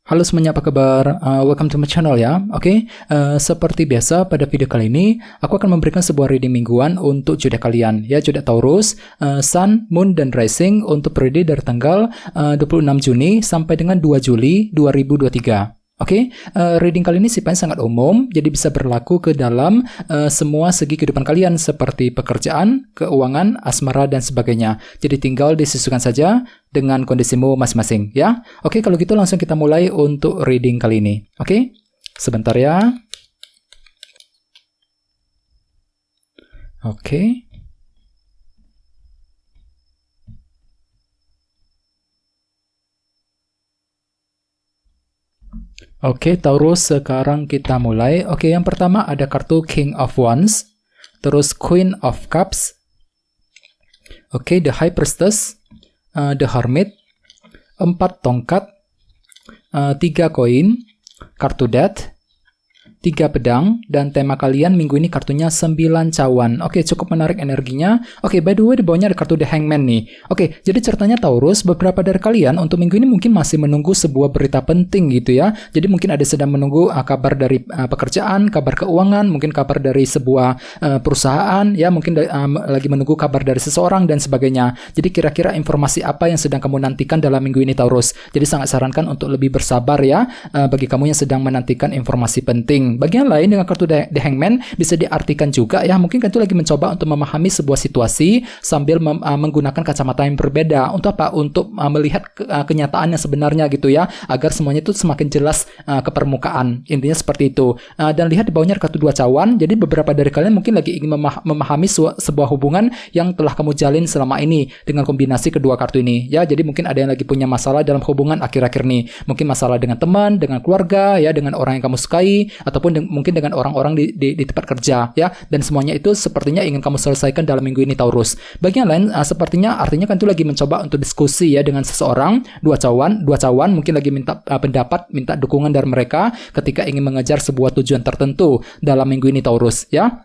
Halo semuanya, apa kabar? Welcome to my channel ya. Oke, seperti biasa pada video kali ini aku akan memberikan sebuah reading mingguan untuk zodiak kalian ya, zodiak Taurus, Sun, Moon dan Rising untuk periode dari tanggal 26 Juni sampai dengan 2 Juli 2023. Oke, reading kali ini sifatnya sangat umum, jadi bisa berlaku ke dalam semua segi kehidupan kalian seperti pekerjaan, keuangan, asmara, dan sebagainya. Jadi tinggal disesuaikan saja dengan kondisimu masing-masing, ya. Oke, kalau gitu langsung kita mulai untuk reading kali ini. Oke, sebentar ya. Oke. Oke, Taurus, sekarang kita mulai. Oke, yang pertama ada kartu King of Wands, terus Queen of Cups, oke, The High Priestess, The Hermit, 4 tongkat, 3 koin, kartu Death, 3 pedang, dan tema kalian minggu ini kartunya 9 cawan. Oke, cukup menarik energinya. Oke, by the way, di bawahnya ada kartu The Hangman nih. Oke, jadi ceritanya Taurus, beberapa dari kalian untuk minggu ini mungkin masih menunggu sebuah berita penting gitu ya. Jadi mungkin ada sedang menunggu kabar dari pekerjaan, kabar keuangan, mungkin kabar dari sebuah perusahaan, ya mungkin lagi menunggu kabar dari seseorang dan sebagainya. Jadi kira-kira informasi apa yang sedang kamu nantikan dalam minggu ini Taurus. Jadi sangat sarankan untuk lebih bersabar ya, bagi kamu yang sedang menantikan informasi penting. Bagian lain dengan kartu The Hangman bisa diartikan juga ya, mungkin kan itu lagi mencoba untuk memahami sebuah situasi sambil menggunakan kacamata yang berbeda. Untuk apa? Untuk melihat kenyataan yang sebenarnya gitu ya, agar semuanya itu semakin jelas ke permukaan. Intinya seperti itu. Dan lihat di bawahnya kartu 2 cawan. Jadi beberapa dari kalian mungkin lagi ingin memahami sebuah hubungan yang telah kamu jalin selama ini dengan kombinasi kedua kartu ini ya. Jadi mungkin ada yang lagi punya masalah dalam hubungan akhir-akhir ini. Mungkin masalah dengan teman, dengan keluarga ya, dengan orang yang kamu sukai, ataupun mungkin dengan orang-orang di tempat kerja ya, dan semuanya itu sepertinya ingin kamu selesaikan dalam minggu ini Taurus. Bagian lain sepertinya artinya kan itu lagi mencoba untuk diskusi ya dengan seseorang, dua cawan mungkin lagi minta pendapat, minta dukungan dari mereka ketika ingin mengejar sebuah tujuan tertentu dalam minggu ini Taurus ya.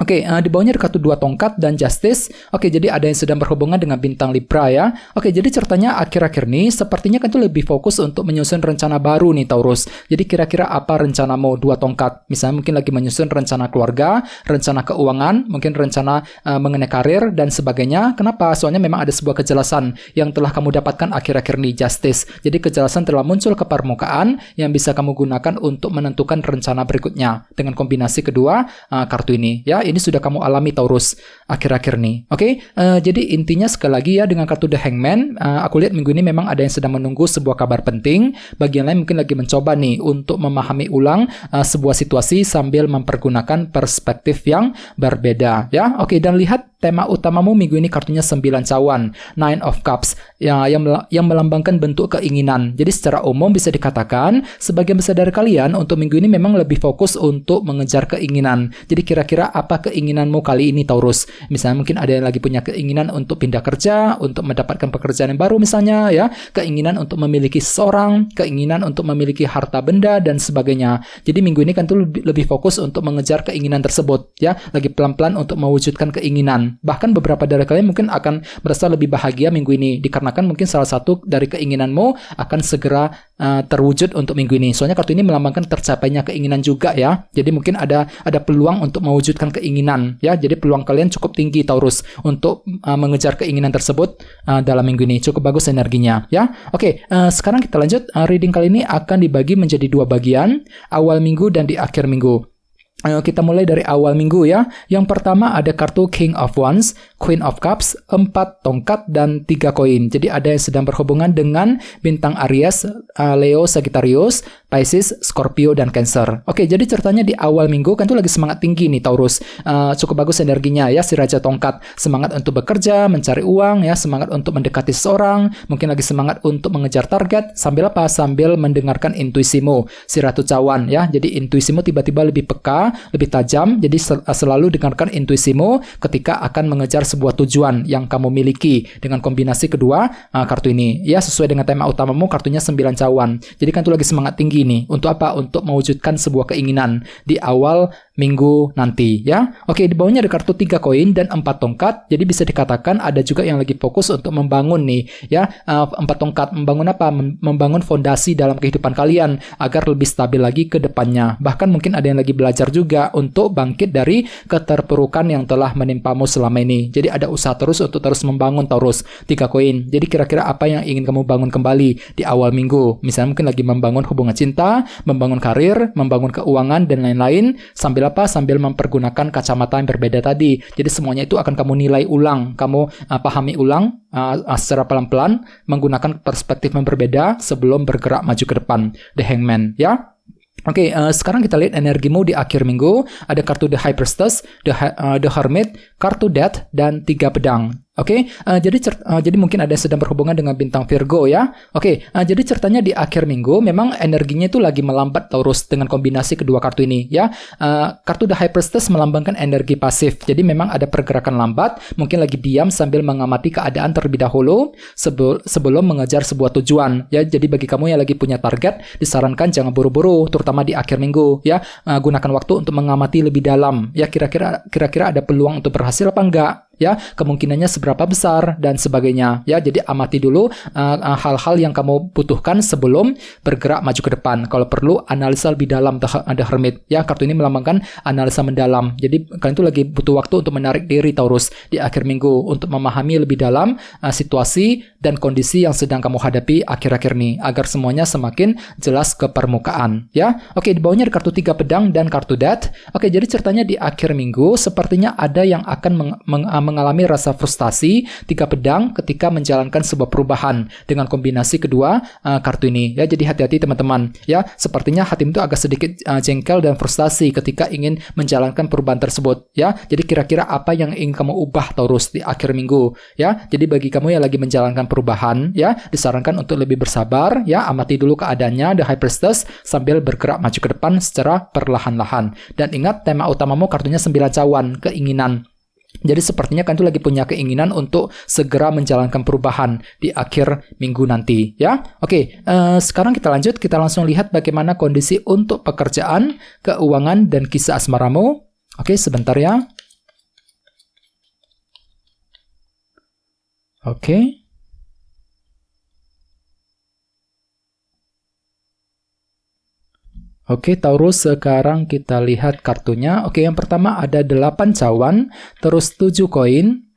Oke, di bawahnya ada kartu 2 tongkat dan Justice. Oke, jadi ada yang sedang berhubungan dengan bintang Libra ya. Oke, jadi ceritanya akhir-akhir ini sepertinya kan itu lebih fokus untuk menyusun rencana baru nih Taurus. Jadi kira-kira apa rencanamu 2 tongkat? Misalnya mungkin lagi menyusun rencana keluarga, rencana keuangan, mungkin rencana mengenai karir dan sebagainya. Kenapa? Soalnya memang ada sebuah kejelasan yang telah kamu dapatkan akhir-akhir ini Justice. Jadi kejelasan telah muncul ke permukaan yang bisa kamu gunakan untuk menentukan rencana berikutnya dengan kombinasi kedua kartu ini ya. Ini sudah kamu alami Taurus akhir-akhir ini. Oke, jadi intinya sekali lagi ya, dengan kartu The Hangman, aku lihat minggu ini memang ada yang sedang menunggu sebuah kabar penting. Bagian lain mungkin lagi mencoba nih untuk memahami ulang sebuah situasi sambil mempergunakan perspektif yang berbeda ya. Oke, dan lihat tema utamamu minggu ini kartunya 9 cawan, 9 of Cups ya, yang melambangkan bentuk keinginan. Jadi secara umum bisa dikatakan sebagian besar dari kalian untuk minggu ini memang lebih fokus untuk mengejar keinginan. Jadi kira-kira apa keinginanmu kali ini Taurus? Misalnya mungkin ada yang lagi punya keinginan untuk pindah kerja, untuk mendapatkan pekerjaan yang baru misalnya ya, keinginan untuk memiliki seseorang, keinginan untuk memiliki harta benda dan sebagainya. Jadi minggu ini kan tuh lebih fokus untuk mengejar keinginan tersebut ya, lagi pelan-pelan untuk mewujudkan keinginan. Bahkan beberapa dari kalian mungkin akan merasa lebih bahagia minggu ini dikarenakan mungkin salah satu dari keinginanmu akan segera terwujud untuk minggu ini. Soalnya kartu ini melambangkan tercapainya keinginan juga ya. Jadi mungkin ada peluang untuk mewujudkan keinginan ya. Jadi peluang kalian cukup tinggi Taurus untuk mengejar keinginan tersebut dalam minggu ini. Cukup bagus energinya ya. Oke, sekarang kita lanjut. Reading kali ini akan dibagi menjadi 2 bagian, awal minggu dan di akhir minggu. Kita mulai dari awal minggu ya. Yang pertama ada kartu King of Wands, Queen of Cups, 4 tongkat dan 3 koin. Jadi ada yang sedang berhubungan dengan bintang Aries, Leo, Sagittarius, Pisces, Scorpio dan Cancer. Oke, jadi ceritanya di awal minggu kan tuh lagi semangat tinggi nih Taurus. Cukup bagus energinya ya, si Raja Tongkat. Semangat untuk bekerja, mencari uang ya, semangat untuk mendekati seseorang, mungkin lagi semangat untuk mengejar target. Sambil apa? Sambil mendengarkan intuisimu, si Ratu Cawan ya. Jadi intuisimu tiba-tiba lebih peka lebih tajam. Jadi selalu dengarkan intuisimu ketika akan mengejar sebuah tujuan yang kamu miliki dengan kombinasi kedua kartu ini. Ya, sesuai dengan tema utamamu, kartunya 9 cawan. Jadi kan itu lagi semangat tinggi nih. Untuk apa? Untuk mewujudkan sebuah keinginan di awal minggu nanti, ya. Oke, di bawahnya ada kartu 3 koin dan 4 tongkat. Jadi bisa dikatakan ada juga yang lagi fokus untuk membangun nih, ya. 4 tongkat membangun apa? Membangun fondasi dalam kehidupan kalian agar lebih stabil lagi ke depannya. Bahkan mungkin ada yang lagi belajar juga untuk bangkit dari keterpurukan yang telah menimpamu selama ini. Jadi ada usaha terus untuk terus membangun Taurus. 3 koin. Jadi kira-kira apa yang ingin kamu bangun kembali di awal minggu? Misalnya mungkin lagi membangun hubungan cinta, membangun karir, membangun keuangan dan lain-lain. Sambil apa? Sambil mempergunakan kacamata yang berbeda tadi. Jadi semuanya itu akan kamu nilai ulang, kamu pahami ulang secara pelan-pelan menggunakan perspektif yang berbeda sebelum bergerak maju ke depan. The Hangman, ya. Oke, sekarang kita lihat energimu di akhir minggu. Ada kartu The High Priestess, The Hermit, kartu Death, dan 3 pedang. Oke, jadi mungkin ada yang sedang berhubungan dengan bintang Virgo, ya. Oke, jadi ceritanya di akhir minggu memang energinya itu lagi melambat Taurus dengan kombinasi kedua kartu ini, ya. Kartu The High Priestess melambangkan energi pasif. Jadi memang ada pergerakan lambat, mungkin lagi diam sambil mengamati keadaan terlebih dahulu sebelum mengejar sebuah tujuan, ya. Jadi bagi kamu yang lagi punya target, disarankan jangan buru-buru, terutama di akhir minggu, ya. Gunakan waktu untuk mengamati lebih dalam, ya. Kira-kira ada peluang untuk berhasil apa enggak? Ya, kemungkinannya seberapa besar dan sebagainya, ya. Jadi amati dulu hal-hal yang kamu butuhkan sebelum bergerak maju ke depan. Kalau perlu analisa lebih dalam, The Hermit, ya. Kartu ini melambangkan analisa mendalam. Jadi kalian itu lagi butuh waktu untuk menarik diri Taurus di akhir minggu untuk memahami lebih dalam situasi dan kondisi yang sedang kamu hadapi akhir-akhir ini agar semuanya semakin jelas ke permukaan, ya. Oke, di bawahnya ada kartu 3 pedang dan kartu Death. Oke, jadi ceritanya di akhir minggu sepertinya ada yang akan mengalami rasa frustasi 3 pedang ketika menjalankan sebuah perubahan dengan kombinasi kedua kartu ini, ya. Jadi hati-hati teman-teman, ya. Sepertinya hatimu itu agak sedikit jengkel dan frustasi ketika ingin menjalankan perubahan tersebut, ya. Jadi kira-kira apa yang ingin kamu ubah Taurus di akhir minggu, ya. Jadi bagi kamu yang lagi menjalankan perubahan, ya, disarankan untuk lebih bersabar, ya. Amati dulu keadaannya, The High Priestess, sambil bergerak maju ke depan secara perlahan-lahan. Dan ingat, tema utamamu kartunya 9 cawan, keinginan. Jadi sepertinya kan itu lagi punya keinginan untuk segera menjalankan perubahan di akhir minggu nanti, ya. Oke, sekarang kita lanjut, kita langsung lihat bagaimana kondisi untuk pekerjaan, keuangan, dan kisah asmaramu. Oke, sebentar ya. Oke. Oke, Taurus, sekarang kita lihat kartunya. Oke, yang pertama ada 8 cawan, terus 7 koin,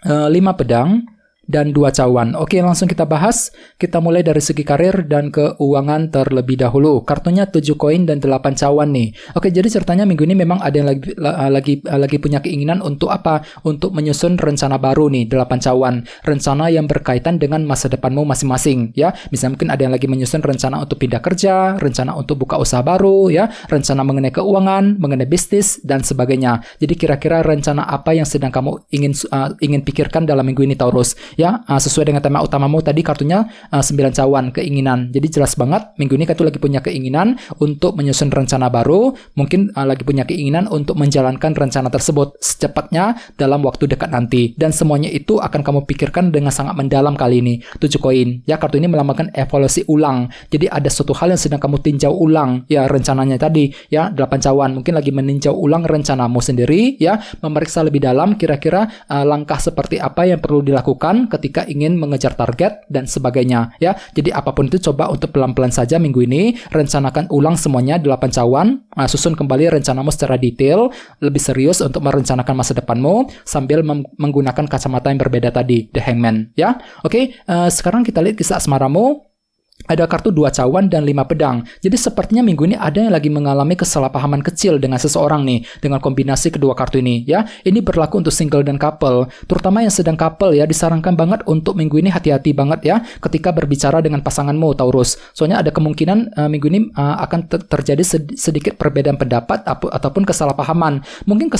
5 pedang, dan 2 cawan. Oke, langsung kita bahas. Kita mulai dari segi karir dan keuangan terlebih dahulu. Kartunya 7 koin dan 8 cawan nih. Oke, jadi ceritanya minggu ini memang ada yang lagi punya keinginan untuk apa? Untuk menyusun rencana baru nih, 8 cawan. Rencana yang berkaitan dengan masa depanmu masing-masing, ya. Misalnya mungkin ada yang lagi menyusun rencana untuk pindah kerja, rencana untuk buka usaha baru, ya, rencana mengenai keuangan, mengenai bisnis, dan sebagainya. Jadi kira-kira rencana apa yang sedang kamu ingin pikirkan dalam minggu ini, Taurus? Ya, sesuai dengan tema utamamu tadi kartunya 9 cawan, keinginan. Jadi jelas banget minggu ini kamu lagi punya keinginan untuk menyusun rencana baru, mungkin lagi punya keinginan untuk menjalankan rencana tersebut secepatnya dalam waktu dekat nanti. Dan semuanya itu akan kamu pikirkan dengan sangat mendalam kali ini. 7 koin. Ya, kartu ini melambangkan evaluasi ulang. Jadi ada suatu hal yang sedang kamu tinjau ulang, ya, rencananya tadi, ya, 8 cawan. Mungkin lagi meninjau ulang rencanamu sendiri, ya, memeriksa lebih dalam kira-kira langkah seperti apa yang perlu dilakukan ketika ingin mengejar target dan sebagainya, ya. Jadi apapun itu coba untuk pelan-pelan saja minggu ini, rencanakan ulang semuanya 8 cawan, susun kembali rencanamu secara detail, lebih serius untuk merencanakan masa depanmu sambil menggunakan kacamata yang berbeda tadi, The Hangman, ya. Oke, sekarang kita lihat kisah asmaramu. Ada kartu 2 cawan dan 5 pedang. Jadi sepertinya minggu ini ada yang lagi mengalami kesalahpahaman kecil dengan seseorang nih, dengan kombinasi kedua kartu ini, ya. Ini berlaku untuk single dan couple. Terutama yang sedang couple, ya, disarankan banget untuk minggu ini hati-hati banget, ya, ketika berbicara dengan pasanganmu, Taurus. Soalnya ada kemungkinan minggu ini akan terjadi sedikit perbedaan pendapat ataupun kesalahpahaman. Mungkin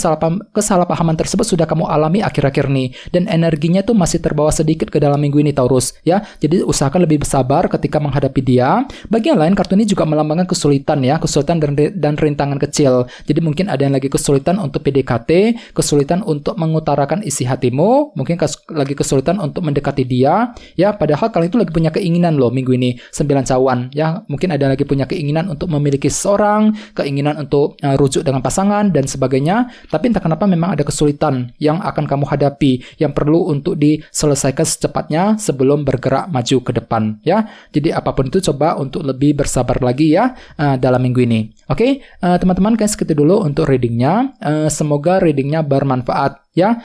kesalahpahaman tersebut sudah kamu alami akhir-akhir ini, dan energinya tuh masih terbawa sedikit ke dalam minggu ini, Taurus, ya. Jadi usahakan lebih bersabar ketika menghadapi dia. Bagi yang lain, kartu ini juga melambangkan kesulitan ya, kesulitan dan rintangan kecil. Jadi mungkin ada yang lagi kesulitan untuk PDKT, kesulitan untuk mengutarakan isi hatimu, mungkin lagi kesulitan untuk mendekati dia, ya. Padahal kalian itu lagi punya keinginan loh minggu ini, 9 cawan, ya. Mungkin ada yang lagi punya keinginan untuk memiliki seseorang, keinginan untuk rujuk dengan pasangan dan sebagainya. Tapi entah kenapa memang ada kesulitan yang akan kamu hadapi, yang perlu untuk diselesaikan secepatnya sebelum bergerak maju ke depan, ya. Jadi apapun itu coba untuk lebih bersabar lagi ya dalam minggu ini. Oke, teman-teman, guys, segitu dulu untuk readingnya. Semoga readingnya bermanfaat ya.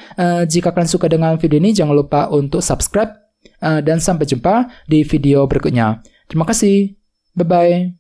Jika kalian suka dengan video ini, jangan lupa untuk subscribe dan sampai jumpa di video berikutnya. Terima kasih. Bye-bye.